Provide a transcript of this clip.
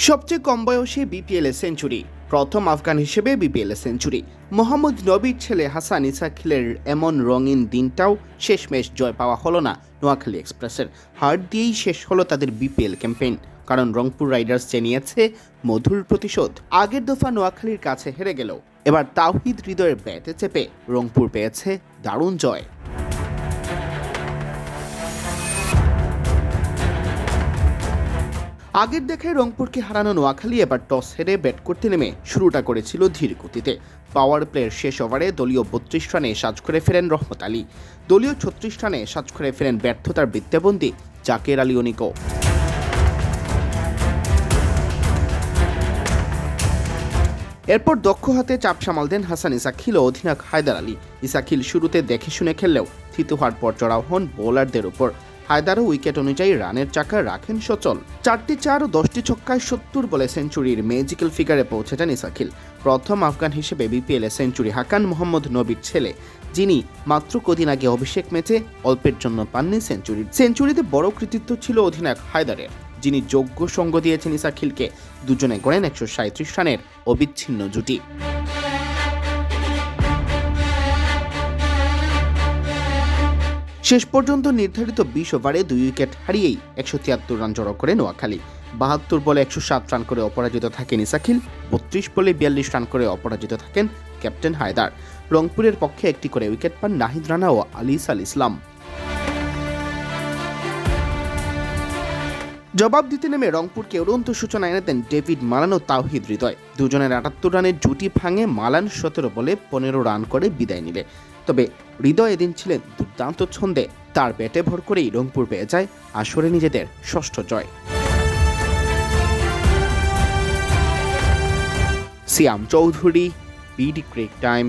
সবচেয়ে কম বয়সে বিপিএলে সেঞ্চুরি, প্রথম আফগান হিসেবে বিপিএলে সেঞ্চুরি। মোহাম্মদ নবীর ছেলে হাসান ইসাকিলের এমন রঙিন দিনটাও শেষমেশ জয় পাওয়া হলো না নোয়াখালী এক্সপ্রেসের। হার দিয়েই শেষ হলো তাদের বিপিএল ক্যাম্পেইন, কারণ রংপুর রাইডার্স নিয়েছে মধুর প্রতিশোধ। আগের দফা নোয়াখালীর কাছে হেরে গেলেও এবার তাওহিদ হৃদয়ের ব্যাটে চেপে রংপুর পেয়েছে দারুণ জয়। আগের দেখায় রংপুরকে হারানো নোয়াখালী এবার টস হেরে ব্যাট করতে নেমে শুরুটা করেছিল ধীর গতিতে। পাওয়ার প্লের শেষ ওভারে দলীয় 32 রানে সাজ করে ফেরেন রহমত আলী, দলীয় 36 রানে সাজ করে ফেরেন ব্যর্থতার বৃত্তাবন্দি জাকের আলী অনিকো। এরপর দক্ষ হাতে চাপ সামাল দেন হাসান ইসাকিল ও অধিনায়ক হায়দার আলী। ইসাকিল শুরুতে দেখে শুনে খেললেও থিতু হওয়ার পর চড়াও হন বোলারদের উপর। হায়দারও উইকেট অনুযায়ী রানের চাকা রাখেন সচল। 4টি 4 ও 10টি ছক্কায় 70 বলে সেঞ্চুরির ম্যাজিক্যাল ফিগারে পৌঁছে যান ইসাকিল। প্রথম আফগান হিসেবে বিপিএলে সেঞ্চুরি হাঁকান মোহাম্মদ নবীর ছেলে, যিনি মাত্র কদিন আগে অভিষেক ম্যাচে অল্পের জন্য পাননি সেঞ্চুরিতে বড় কৃতিত্ব ছিল অধিনায়ক হায়দারের, যিনি যোগ্য সঙ্গ দিয়েছেন ইসাকিলকে। দুজনে গড়েন 137 রানের অবিচ্ছিন্ন জুটি। শেষ পর্যন্ত নির্ধারিত 20 ওভারে 2 উইকেট হারিয়েই 173 রান জড়ো করে নোয়াখালী। 72 বলে 107 রান করে অপরাজিত থাকেন ইসাকিল, 32 বলে 42 রান করে অপরাজিত থাকেন ক্যাপ্টেন হায়দার। রংপুরের পক্ষে একটি করে উইকেট পান নাহিদ রানা ও আলিস আল ইসলাম। জবাব দিতে নেমে রংপুরকে উড়ন্ত সূচনা এনে দেন ডেভিড মালান ও তাওহিদ হৃদয়। দুজনের 78 রানের জুটি ভাঙে মালান 17 বলে 15 রান করে বিদায় নিলে। তবে হৃদয় এদিন ছিলেন দুর্দান্ত ছন্দে, তার ব্যাটে ভর করেই রংপুর পেয়ে যায় আসরে নিজেদের ষষ্ঠ জয়। সিয়াম চৌধুরী, বিডি ক্রিক টাইম।